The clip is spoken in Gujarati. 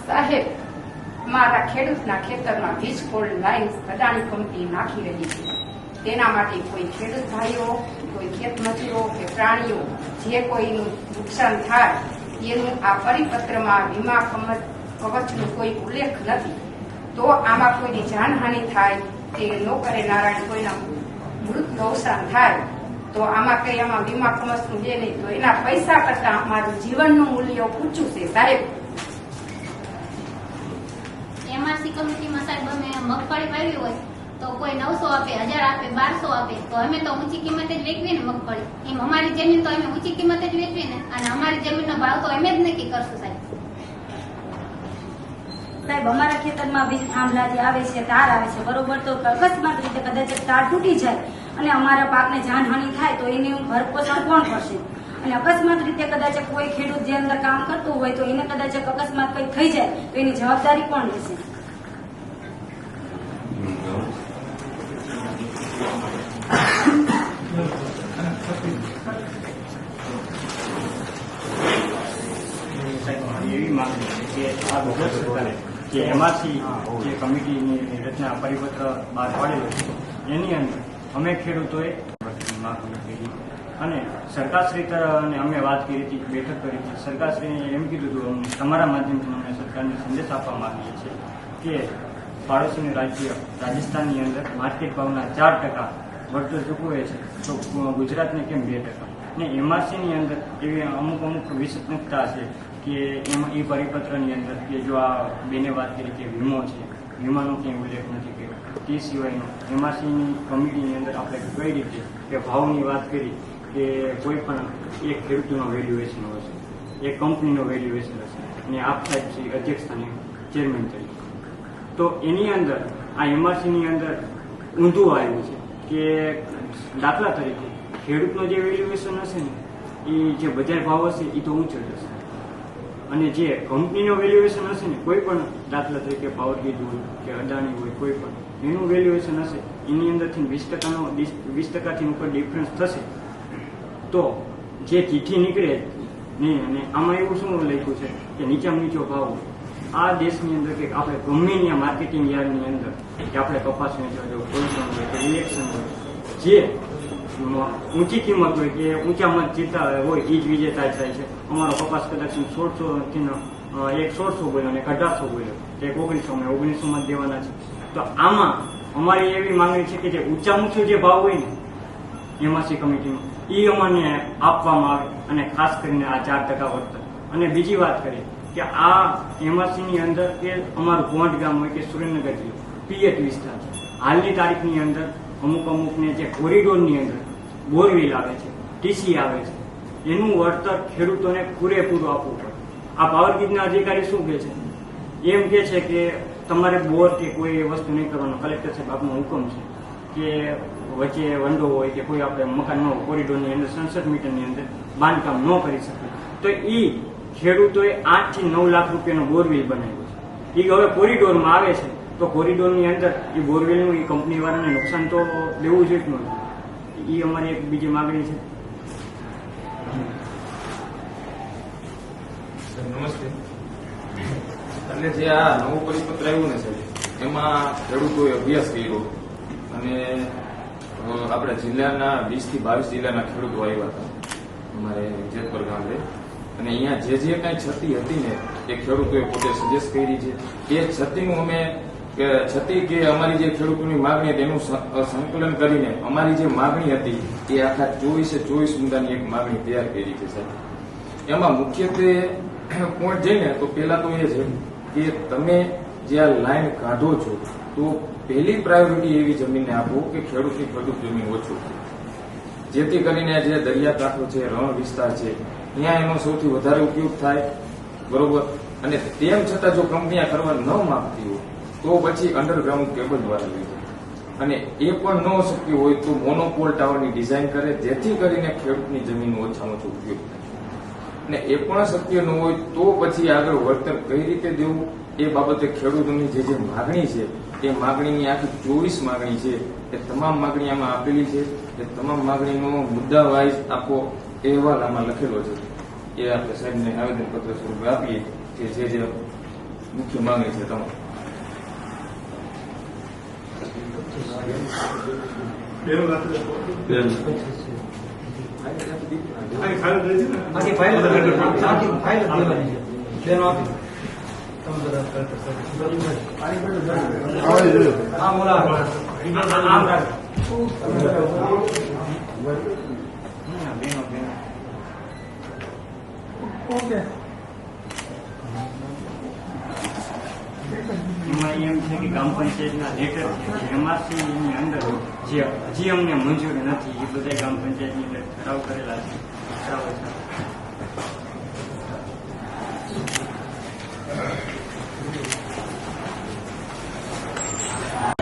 સાહેબ, મારા ખેડૂતના ખેતરમાં વીજપોલ લાઈન અદાણી કંપની નાખી રહી છે. તેના માટે કોઈ ખેડૂત ભાઈઓ, કોઈ ખેત મજૂરો કે પ્રાણીઓ જે કોઈનું નુકસાન થાય એનું આ પરિપત્રમાં વીમા કવચનું કોઈ ઉલ્લેખ નથી. તો આમાં કોઈની જાનહાનિ થાય કે નો કરે નારાયણ કોઈના મૃત અવસાન થાય તો આમાં કઈ આમાં વીમા કવચનું છે નહીં. તો એના પૈસા કરતા અમારું જીવનનું મૂલ્ય ઊંચું છે સાહેબ. એમઆરસી કમિટીમાં સાહેબ અમે મગફળી વાવી હોય તો કોઈ 900 આપે, 1000 આપે, 1200 આપે, તો અમે તો ઊંચી કિંમતે જ વેચવી ને મગફળી. એમ અમારી જમીન તો અમે ઊંચી કિંમતે જ વેચવી ને, અને અમારી જમીનનો ભાવ તો અમે જ નક્કી કરશું સાહેબ. સાહેબ, અમારા ખેતરમાં વીજ થાંભલા જે આવે છે, તાર આવે છે, બરોબર, તો અકસ્માત રીતે કદાચ તાર તૂટી જાય અને અમારા પાકને જાનહાનિ થાય તો એની ભરપોષણ કોણ કરશે? અને અકસ્માત રીતે કદાચ કોઈ ખેડૂત જે અંદર કામ કરતું હોય તો એને કદાચ અકસ્માત કંઈ થઈ જાય તો એની જવાબદારી કોણ લેશે? એવી માંગણી છે કે આ ગુજરાત સરકારે જે એમઆરસી જે કમિટીની રચના પરિપત્ર બહાર પાડેલો છે એની અંદર અમે ખેડૂતોએ માંગણી કરી અને સરકારશ્રી અને અમે વાત કરી હતી, બેઠક કરી હતી. સરકારશ્રીએ એમ કીધું હતું, તમારા માધ્યમથી અમે સરકારને સંદેશ આપવા માંગીએ છીએ કે પાડોશીનું રાજ્ય રાજસ્થાનની અંદર માર્કેટ ભાવના 4% વળતર ચૂકવે છે તો ગુજરાતને કેમ 2%? ને એમઆરસીની અંદર એવી અમુક વિસંગતતા છે કે એમાં એ પરિપત્રની અંદર કે જો આ બેને વાત કરી કે વીમો છે, વીમાનો ક્યાંય ઉલ્લેખ નથી કર્યો. તે સિવાયનો એમઆરસીની કમિટીની અંદર આપણે કઈ રીતે કે ભાવની વાત કરી કે કોઈ પણ એક ખેડૂતનો વેલ્યુએશન હશે, એક કંપનીનો વેલ્યુએશન હશે અને આપ સાહેબ શ્રી અધ્યક્ષતાને ચેરમેન તરીકે, તો એની અંદર આ એમઆરસીની અંદર ઊંધું આવ્યું છે કે દાખલા તરીકે ખેડૂતનો જે વેલ્યુએશન હશે ને એ જે બજાર ભાવ હશે એ તો ઊંચો જશે અને જે કંપનીનો વેલ્યુએશન હશે ને કોઈ પણ દાખલા તરીકે પાવર ગ્રીડ હોય કે અદાણી હોય કોઈ પણ એનું વેલ્યુએશન હશે એની અંદરથી 20% ઉપર ડિફરન્સ થશે તો જે ચીઠી નીકળે નહીં. અને આમાં એવું શું લખ્યું છે કે નીચામાં નીચો ભાવ આ દેશની અંદર કે આપણે ગમે ત્યાં માર્કેટિંગ યાર્ડની અંદર કે આપણે કપાસ વેચવા જવું, પોલ્યુશન હોય કે ઇલેક્શન હોય, જે ઊંચી કિંમત હોય કે ઊંચા મત જીતતા હોય એ જ વિજેતા થાય છે. અમારો કપાસ કદાચ 1600 એક 1600 બોલ્યો અને 1800 બોલ્યો, એક 1900 દેવાના છે. તો આમાં અમારી એવી માંગણી છે કે જે ઊંચું જે ભાવ હોય ને એમઆરસી કમિટીમાં એ અમને આપવામાં આવે અને ખાસ કરીને આ 4% વળતર. અને બીજી વાત કરીએ કે આ એમઆરસીની અંદર કે અમારું ભોંટ ગામ હોય કે સુરેન્દ્રનગર જિલ્લો પિયત વિસ્તાર છે. હાલની તારીખની અંદર અમુકને જે કોરિડોરની અંદર બોરવેલ આવે છે, ટીસી આવે છે, એનું વળતર ખેડૂતોને પૂરેપૂરું આપવું પડે. આ પાવર ગ્રીડના અધિકારી શું કહે છે? એમ કે છે કે તમારે બોર કે કોઈ વસ્તુ નહીં કરવાનો, કલેક્ટર સાહેબ આપનો હુકમ છે કે વચ્ચે વંડો હોય કે કોઈ આપણે મકાન ન કોરિડોરની અંદર 67 મીટરની અંદર બાંધકામ ન કરી શકે તો એ ખેડૂતોએ 8 થી 9 લાખ રૂપિયાનો બોરવેલ બનાવ્યો છે. એ હવે કોરિડોરમાં આવે છે તો કોરિડોરની અંદર એ બોરવેલનું એ કંપનીવાળાને નુકસાન તો દેવું જોઈએ જ નથી. એ અમારી એક બીજી માગણી છે. નમસ્તે. એટલે જે આ નવું પરિપત્ર આવ્યું ને સાહેબ એમાં ખેડૂતોએ અભ્યાસ કર્યો અને આપણા જિલ્લાના 20 થી 22 જિલ્લાના ખેડૂતો આવ્યા હતા અમારે જેતપર ગામડે અને અહીંયા જે કઈ ક્ષતિ હતી ને એ ખેડૂતોએ પોતે સજેસ્ટ કરી છે. એ ક્ષતિનું અમે છતી કે અમારી જે ખેડૂતોની માગણી હતી એનું સંકલન કરીને અમારી જે માગણી હતી એ આખા 24 મુદ્દાની એક માગણી તૈયાર કરી છે સાહેબ. એમાં મુખ્યત્વે પોઈન્ટ જઈને તો પેલા તો એ છે કે તમે જે આ લાઈન કાઢો છો તો પહેલી પ્રાયોરિટી એવી જમીનને આપો કે ખેડૂતની ફળદ્રુપ જમીન ઓછું છે, જેથી કરીને જે દરિયાકાંઠો છે, રણ વિસ્તાર છે ત્યાં એનો સૌથી વધારે ઉપયોગ થાય, બરોબર. અને તેમ છતાં જો કંપની કરવા ન માંગતી હોય તો પછી અંડરગ્રાઉન્ડ કેબલ દ્વારા લઈ જાય અને એ પણ ન શક્ય હોય તો મોનોપોલ ટાવરની ડિઝાઇન કરે જેથી કરીને ખેડૂતની જમીનનો ઓછામાં ઓછો ઉપયોગ થાય. અને એ પણ શક્ય ન હોય તો પછી આગળ વળતર કઈ રીતે દેવું એ બાબતે ખેડૂતોની જે માગણી છે એ માગણીની આખી 24 માગણી છે એ તમામ માગણી આમાં આપેલી છે. એ તમામ માગણીનો મુદ્દા વાઇઝ આખો એ અહેવાલ આમાં લખેલો છે. એ આપણે સાહેબને આવેદનપત્ર સ્વરૂપે આપીએ કે જે મુખ્ય માંગણી છે તમારી. આખી ફાઇલ દેવાની છે. બેનો આપી હા મોલા એમાં એમ છે કે ગ્રામ પંચાયતના લેટર છે એમઆરસી ની અંદર જે હજી અમને મંજૂર નથી એ બધા ગ્રામ પંચાયતની અંદર ઠરાવ કરેલા છે ઠરાવ છે